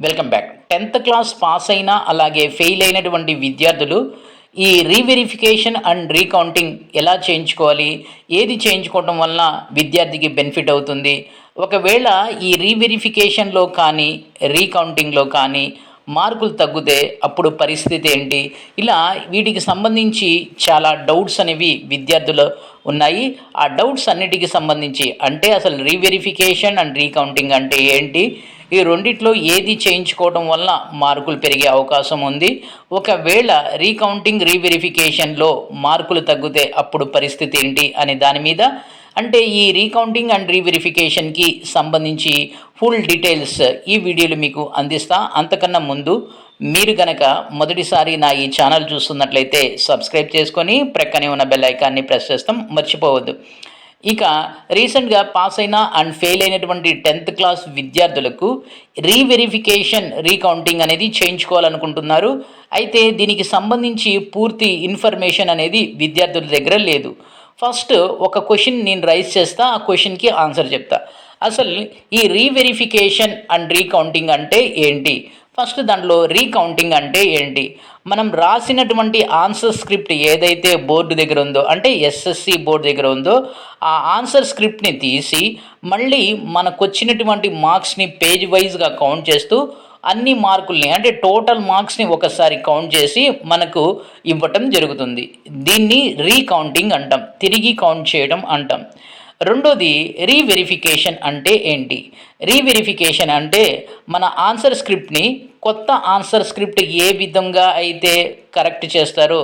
Welcome back. 10th class pass అయిన అలాగే fail అయినటువంటి విద్యార్థులు ఈ రీవెరిఫికేషన్ అండ్ రీకౌంటింగ్ ఎలా చేయించుకోవాలి, ఏది చేయించుకోవటం వలన విద్యార్థికి బెనిఫిట్ అవుతుంది, ఒకవేళ ఈ రీవెరిఫికేషన్లో కానీ రీకౌంటింగ్లో కానీ మార్కులు తగ్గితే అప్పుడు పరిస్థితి ఏంటి, ఇలా వీటికి సంబంధించి చాలా డౌట్స్ అనేవి విద్యార్థులు ఉన్నాయి. ఆ డౌట్స్ అన్నిటికి సంబంధించి అంటే అసలు రీవెరిఫికేషన్ అండ్ రీకౌంటింగ్ అంటే ఏంటి, ఈ రెండిట్లో ఏది చేయించుకోవడం వల్ల మార్కులు పెరిగే అవకాశం ఉంది, ఒకవేళ రీకౌంటింగ్ రీవెరిఫికేషన్లో మార్కులు తగ్గితే అప్పుడు పరిస్థితి ఏంటి అనే దాని మీద, అంటే ఈ రీకౌంటింగ్ అండ్ రీవెరిఫికేషన్కి సంబంధించి ఫుల్ డీటెయిల్స్ ఈ వీడియోలో మీకు అందిస్తా. అంతకన్నా ముందు మీరు కనుక మొదటిసారి నా ఈ ఛానల్ చూస్తున్నట్లయితే సబ్స్క్రైబ్ చేసుకొని ప్రక్కనే ఉన్న బెల్ ఐకాన్ని ప్రెస్ చేస్తాం, మర్చిపోవద్దు. ఇక రీసెంట్గా పాస్ అయిన అండ్ ఫెయిల్ అయినటువంటి 10th క్లాస్ విద్యార్థులకు రీవెరిఫికేషన్ రీకౌంటింగ్ అనేది చేయించుకోవాలనుకుంటున్నారు. అయితే దీనికి సంబంధించి పూర్తి ఇన్ఫర్మేషన్ అనేది విద్యార్థుల దగ్గర లేదు. ఫస్ట్ ఒక క్వశ్చన్ నేను రైజ్ చేస్తా, ఆ క్వశ్చన్కి ఆన్సర్ చెప్తా. అసలు ఈ రీవెరిఫికేషన్ అండ్ రీకౌంటింగ్ అంటే ఏంటి, ఫస్ట్ దాంట్లో రీకౌంటింగ్ అంటే ఏంటి, మనం రాసినటువంటి ఆన్సర్ స్క్రిప్ట్ ఏదైతే బోర్డు దగ్గర ఉందో, అంటే ఎస్ఎస్సి బోర్డు దగ్గర ఉందో, ఆ ఆన్సర్ స్క్రిప్ట్ని తీసి మళ్ళీ మనకు వచ్చినటువంటి మార్క్స్ని పేజ్ వైజ్గా కౌంట్ చేస్తూ అన్ని మార్కుల్ని అంటే టోటల్ మార్క్స్ని ఒకసారి కౌంట్ చేసి మనకు ఇవ్వటం జరుగుతుంది. దీన్ని రీకౌంటింగ్ అంటాం, తిరిగి కౌంట్ చేయడం అంటాం. రెండోది రీవెరిఫికేషన్ అంటే ఏంటి, రీవెరిఫికేషన్ అంటే మన ఆన్సర్ స్క్రిప్ట్ని కొత్త ఆన్సర్ స్క్రిప్ట్ ఏ విధంగా అయితే కరెక్ట్ చేస్తారో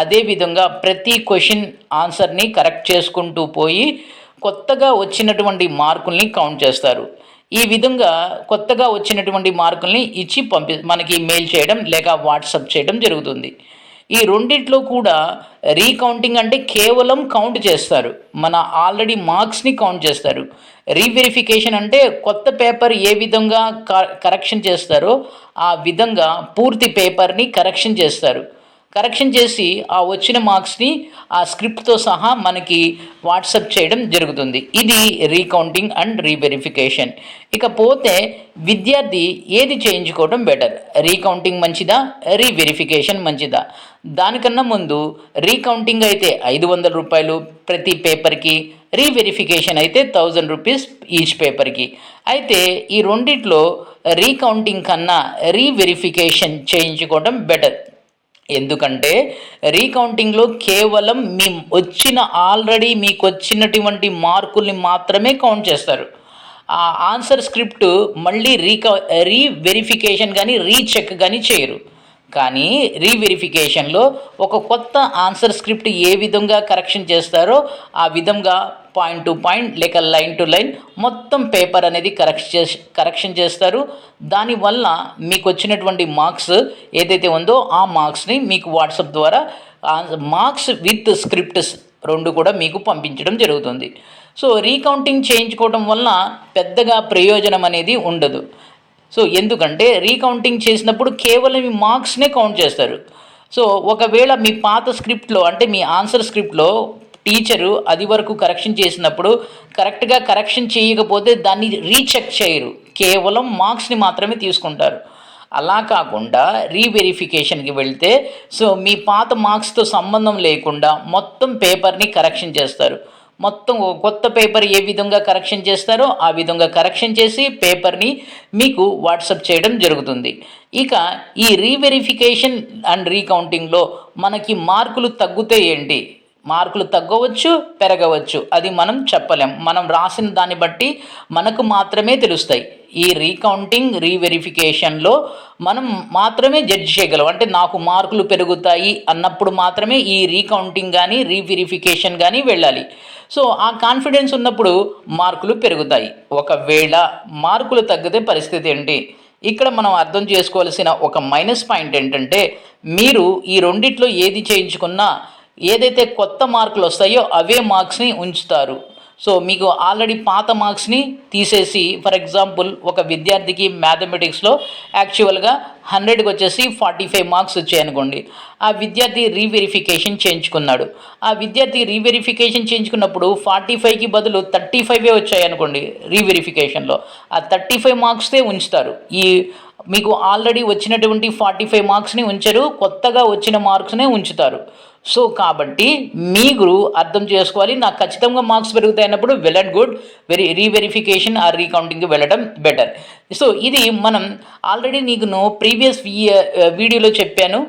అదే విధంగా ప్రతి క్వశ్చన్ ఆన్సర్ని కరెక్ట్ చేసుకుంటూ పోయి కొత్తగా వచ్చినటువంటి మార్కుల్ని కౌంట్ చేస్తారు. ఈ విధంగా కొత్తగా వచ్చినటువంటి మార్కుల్ని ఇచ్చి మనకి మెయిల్ చేయడం లేక వాట్సాప్ చేయడం జరుగుతుంది. ఈ రెండిట్లో కూడా రీకౌంటింగ్ అంటే కేవలం కౌంట్ చేస్తారు, మన ఆల్రెడీ మార్క్స్ని కౌంట్ చేస్తారు. రీవెరిఫికేషన్ అంటే కొత్త పేపర్ ఏ విధంగా కరెక్షన్ చేస్తారో ఆ విధంగా పూర్తి పేపర్ని కరెక్షన్ చేస్తారు. కరెక్షన్ చేసి ఆ వచ్చిన మార్క్స్ని ఆ స్క్రిప్ట్తో సహా మనకి వాట్సప్ చేయడం జరుగుతుంది. ఇది రీకౌంటింగ్ అండ్ రీవెరిఫికేషన్. ఇకపోతే విద్యార్థి ఏది చేయించుకోవడం బెటర్, రీకౌంటింగ్ మంచిదా, రీవెరిఫికేషన్ మంచిదా? దానికన్నా ముందు రీకౌంటింగ్ అయితే 500 రూపాయలు ప్రతి పేపర్కి, రీవెరిఫికేషన్ అయితే 1000 రూపీస్ ఈచ్ పేపర్కి. అయితే ఈ రెండిట్లో రీకౌంటింగ్ కన్నా రీవెరిఫికేషన్ చేయించుకోవడం బెటర్. ఎందుకంటే రీకౌంటింగ్లో కేవలం ఆల్రెడీ మీకు వచ్చినటువంటి మార్కుల్ని మాత్రమే కౌంట్ చేస్తారు. ఆ ఆన్సర్ స్క్రిప్ట్ మళ్ళీ రీవెరిఫికేషన్ కానీ రీచెక్ కానీ చేయరు. కానీ రీవెరిఫికేషన్లో ఒక కొత్త ఆన్సర్ స్క్రిప్ట్ ఏ విధంగా కరెక్షన్ చేస్తారో ఆ విధంగా పాయింట్ టు పాయింట్ లేక లైన్ టు లైన్ మొత్తం పేపర్ అనేది కరెక్షన్ చేస్తారు. దానివల్ల మీకు వచ్చినటువంటి మార్క్స్ ఏదైతే ఉందో ఆ మార్క్స్ని మీకు వాట్సాప్ ద్వారా మార్క్స్ విత్ స్క్రిప్ట్స్ రెండు కూడా మీకు పంపించడం జరుగుతుంది. సో రీకౌంటింగ్ చేయించుకోవడం వల్ల పెద్దగా ప్రయోజనం అనేది ఉండదు. సో ఎందుకంటే రీకౌంటింగ్ చేసినప్పుడు కేవలం మీ మార్క్స్నే కౌంట్ చేస్తారు. సో ఒకవేళ మీ పాత స్క్రిప్ట్లో అంటే మీ ఆన్సర్ స్క్రిప్ట్లో టీచరు అది వరకు కరెక్షన్ చేసినప్పుడు కరెక్ట్గా కరెక్షన్ చేయకపోతే దాన్ని రీచెక్ చేయరు, కేవలం మార్క్స్ని మాత్రమే తీసుకుంటారు. అలా కాకుండా రీవెరిఫికేషన్కి వెళ్తే సో మీ పాత మార్క్స్తో సంబంధం లేకుండా మొత్తం పేపర్ని కరెక్షన్ చేస్తారు. మొత్తం కొత్త పేపర్ ఏ విధంగా కరెక్షన్ చేస్తారో ఆ విధంగా కరెక్షన్ చేసి పేపర్ని మీకు వాట్సప్ చేయడం జరుగుతుంది. ఇక ఈ రీవెరిఫికేషన్ అండ్ రీకౌంటింగ్లో మనకి మార్కులు తగ్గితే ఏంటి, మార్కులు తగ్గవచ్చు పెరగవచ్చు, అది మనం చెప్పలేం, మనం రాసిన దాన్ని బట్టి మనకు మాత్రమే తెలుస్తాయి. ఈ రీకౌంటింగ్ రీవెరిఫికేషన్లో మనం మాత్రమే జడ్జ్ చేయగలం, అంటే నాకు మార్కులు పెరుగుతాయి అన్నప్పుడు మాత్రమే ఈ రీకౌంటింగ్ కానీ రీవెరిఫికేషన్ కానీ వెళ్ళాలి. సో ఆ కాన్ఫిడెన్స్ ఉన్నప్పుడు మార్కులు పెరుగుతాయి. ఒకవేళ మార్కులు తగ్గితే పరిస్థితి ఏంటి, ఇక్కడ మనం అర్థం చేసుకోవాల్సిన ఒక మైనస్ పాయింట్ ఏంటంటే మీరు ఈ రెండిట్లో ఏది చేయించుకున్నా ఏదైతే కొత్త మార్కులు వస్తాయో అవే మార్క్స్ని ఉంచుతారు. సో మీకు ఆల్రెడీ పాత మార్క్స్ని తీసేసి, ఫర్ ఎగ్జాంపుల్ ఒక విద్యార్థికి మ్యాథమెటిక్స్లో యాక్చువల్గా 100కి వచ్చేసి 45 మార్క్స్ వచ్చాయనుకోండి, ఆ విద్యార్థి రీవెరిఫికేషన్ చేయించుకున్నాడు. ఆ విద్యార్థి రీవెరిఫికేషన్ చేయించుకున్నప్పుడు 45కి బదులు 35 వచ్చాయనుకోండి రీవెరిఫికేషన్లో, ఆ 35 మార్క్సే ఉంచుతారు. ఈ మీకు ఆల్రెడీ వచ్చినటువంటి 45 మార్క్స్ని ఉంచరు, కొత్తగా వచ్చిన మార్క్స్నే ఉంచుతారు. సో కాబట్టి మీరు అర్థం చేసుకోవాలి, నాకు ఖచ్చితంగా మార్క్స్ పెరుగుతాయి అన్నప్పుడు well and good, reverification or రీకౌంటింగ్కి వెళ్ళడం బెటర్. సో ఇది మనం ఆల్రెడీ నీకు ప్రీవియస్ వీడియోలో చెప్పాను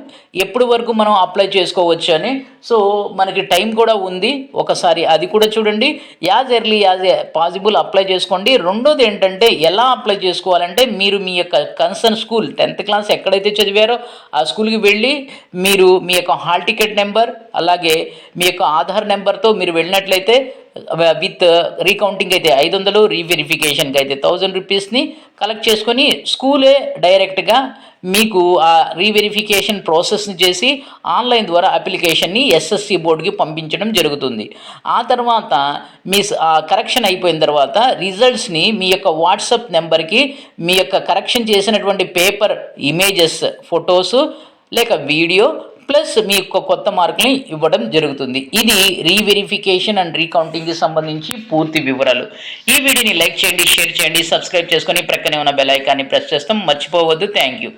ఎప్పుడు వరకు మనం అప్లై చేసుకోవచ్చు అని. సో మనకి టైం కూడా ఉంది, ఒకసారి అది కూడా చూడండి. As early as possible apply చేసుకోండి. రెండోది ఏంటంటే ఎలా అప్లై చేసుకోవాలంటే మీరు మీ యొక్క కన్సర్న్ స్కూల్ 10th క్లాస్ ఎక్కడైతే చదివారో ఆ స్కూల్కి వెళ్ళి మీరు మీ యొక్క హాల్ టికెట్ నెంబర్ అలాగే మీ యొక్క ఆధార్ నెంబర్తో మీరు వెళ్ళినట్లయితే విత్ రీకౌంటింగ్ అయితే 500, రీవెరిఫికేషన్కి అయితే 1000 రూపీస్ని కలెక్ట్ చేసుకొని స్కూలే డైరెక్ట్గా మీకు ఆ రీవెరిఫికేషన్ ప్రాసెస్ని చేసి ఆన్లైన్ ద్వారా అప్లికేషన్ని ఎస్ఎస్సి బోర్డుకి పంపించడం జరుగుతుంది. ఆ తర్వాత మీ కరెక్షన్ అయిపోయిన తర్వాత రిజల్ట్స్ని మీ యొక్క వాట్సాప్ నెంబర్కి మీ యొక్క కరెక్షన్ చేసినటువంటి పేపర్ ఇమేజెస్, ఫొటోసు లేక వీడియో ప్లస్ మీ యొక్క కొత్త మార్కుని ఇవ్వడం జరుగుతుంది. ఇది రీవెరిఫికేషన్ అండ్ రీకౌంటింగ్కి సంబంధించి పూర్తి వివరాలు. ఈ వీడియోని లైక్ చేయండి, షేర్ చేయండి, సబ్స్క్రైబ్ చేసుకొని ప్రక్కనే ఉన్న బెల్ ఐకాన్ని ప్రెస్ చేస్తాం మర్చిపోవద్దు. Thank you.